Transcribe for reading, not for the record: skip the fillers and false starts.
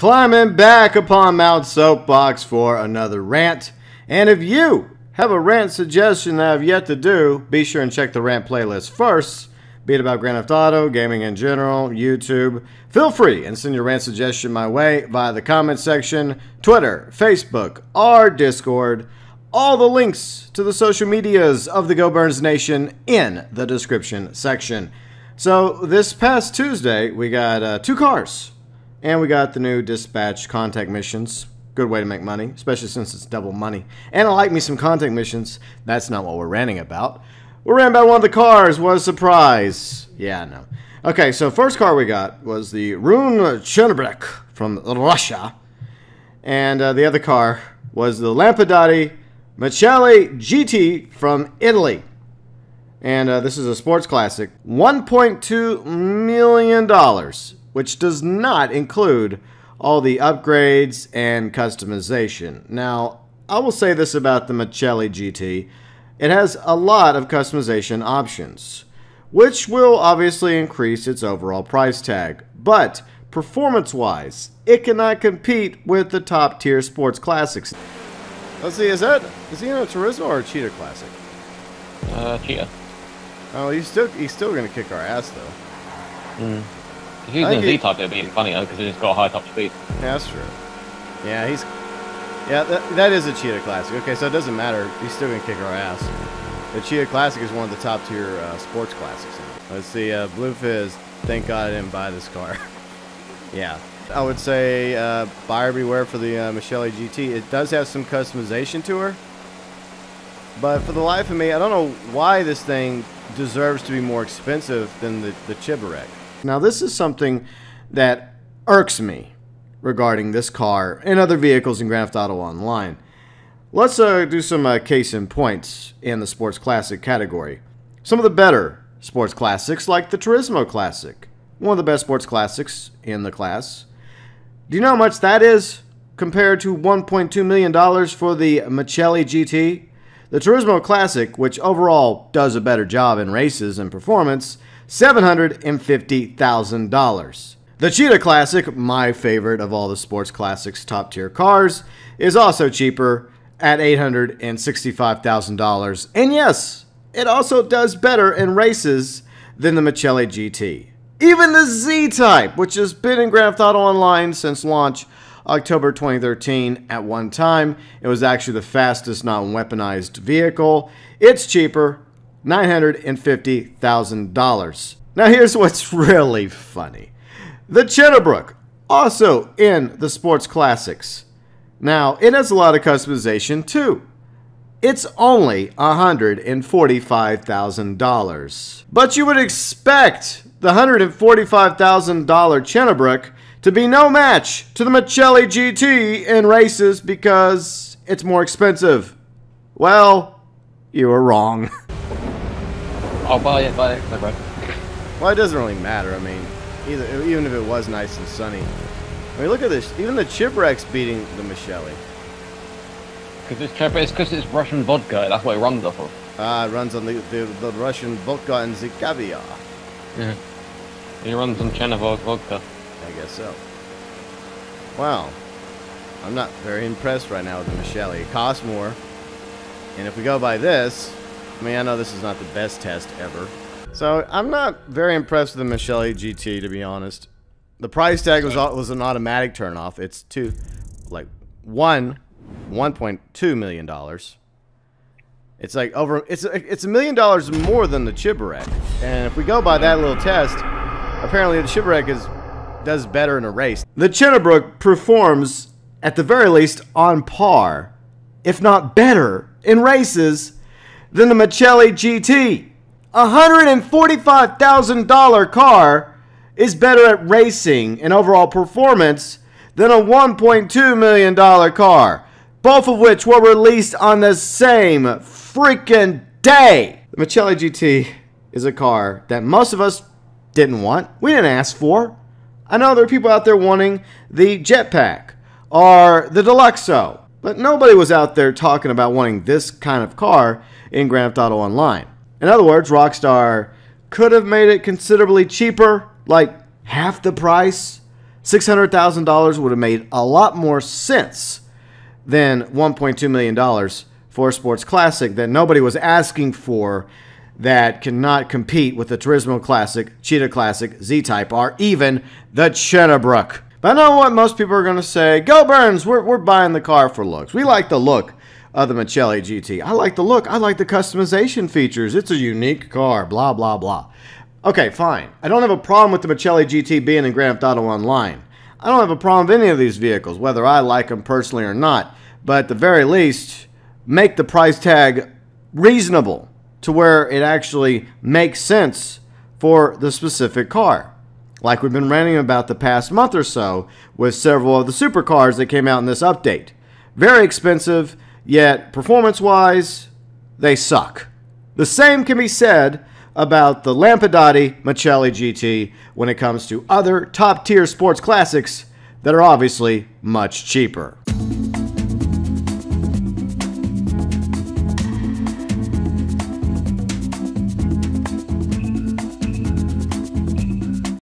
climbing back upon Mount Soapbox for another rant. And if you have a rant suggestion that I've yet to do, be sure and check the rant playlist first. Be it about Grand Theft Auto, gaming in general, YouTube. Feel free and send your rant suggestion my way via the comment section, Twitter, Facebook, or Discord. All the links to the social medias of the GeauxBurns Nation in the description section. So this past Tuesday, we got 2 cars. And we got the new dispatch contact missions. Good way to make money, especially since it's double money. And I like me some contact missions. That's not what we're ranting about. We're ranting about one of the cars. What a surprise. Yeah, I know. Okay, so first car we got was the Rant from Russia. And the other car was the Lampadati Michelli GT from Italy. And this is a sports classic. $1.2 million. Which does not include all the upgrades and customization. Now, I will say this about the Michelli GT. It has a lot of customization options, which will obviously increase its overall price tag. But, performance-wise, it cannot compete with the top-tier sports classics. Let's see, is he in a Turismo or a Cheetah Classic? Cheetah. Oh, he's still going to kick our ass, though. Mm. If he's in a Z-Type, it'd be funnier because he's got a high top speed. Yeah, that's true. Yeah, that is a Cheetah Classic. Okay, so it doesn't matter. He's still going to kick our ass. The Cheetah Classic is one of the top tier sports classics. Let's see, Blue Fizz. Thank God I didn't buy this car. Yeah. I would say buyer beware for the Michelli GT. It does have some customization to her. But for the life of me, I don't know why this thing deserves to be more expensive than the Chibarek. Now, this is something that irks me regarding this car and other vehicles in Grand Theft Auto Online. Let's do some case in points in the sports classic category. Some of the better sports classics, like the Turismo Classic, one of the best sports classics in the class. Do you know how much that is compared to $1.2 million for the Michelli GT? The Turismo Classic, which overall does a better job in races and performance, $750,000. The Cheetah Classic, my favorite of all the sports classics top tier cars, is also cheaper at $865,000. And yes, it also does better in races than the Michelli GT. Even the Z-Type, which has been in Grand Theft Auto Online since launch October 2013 at one time, it was actually the fastest non-weaponized vehicle. It's cheaper. $950,000. Now here's what's really funny. The Cheetah, also in the sports classics. Now, it has a lot of customization too. It's only $145,000. But you would expect the $145,000 Cheetah to be no match to the Michelli GT in races because it's more expensive. Well, you were wrong. I'll buy it, no bro. Well, it doesn't really matter. I mean, even if it was nice and sunny. I mean, look at this. Even the Chibarek's beating the Michelli. It's because it's Russian vodka. That's what it runs off of. Ah, it runs on the Russian vodka and the caviar. Yeah. It runs on Chernobyl vodka. I guess so. Wow. I'm not very impressed right now with the Michelli. It costs more. And if we go by this, I mean, I know this is not the best test ever. So, I'm not very impressed with the Michelli GT, to be honest. The price tag was an automatic turnoff. It's $1.2 million. It's like it's $1 million more than the Chibarek. And if we go by that little test, apparently the Chibarek does better in a race. The Cheetah performs, at the very least, on par, if not better, in races than the Michelli GT. $145,000 car is better at racing and overall performance than a $1.2 million car, both of which were released on the same freaking day. The Michelli GT is a car that most of us didn't want. We didn't ask for. I know there are people out there wanting the Jetpack or the Deluxo, but nobody was out there talking about wanting this kind of car in Grand Theft Auto Online. In other words, Rockstar could have made it considerably cheaper, like half the price, $600,000 would have made a lot more sense than $1.2 million for a sports classic that nobody was asking for, that cannot compete with the Turismo Classic, Cheetah Classic, Z-Type R, even the Chennabrook. But I know what most people are going to say. GeauxBurns, we're buying the car for looks. We like the look of the Michelli GT. I like the look. I like the customization features. It's a unique car, blah, blah, blah. Okay, fine. I don't have a problem with the Michelli GT being in Grand Theft Auto Online. I don't have a problem with any of these vehicles, whether I like them personally or not. But at the very least, make the price tag reasonable to where it actually makes sense for the specific car. Like we've been ranting about the past month or so with several of the supercars that came out in this update. Very expensive, yet performance-wise, they suck. The same can be said about the Lampadati Michelli GT when it comes to other top-tier sports classics that are obviously much cheaper.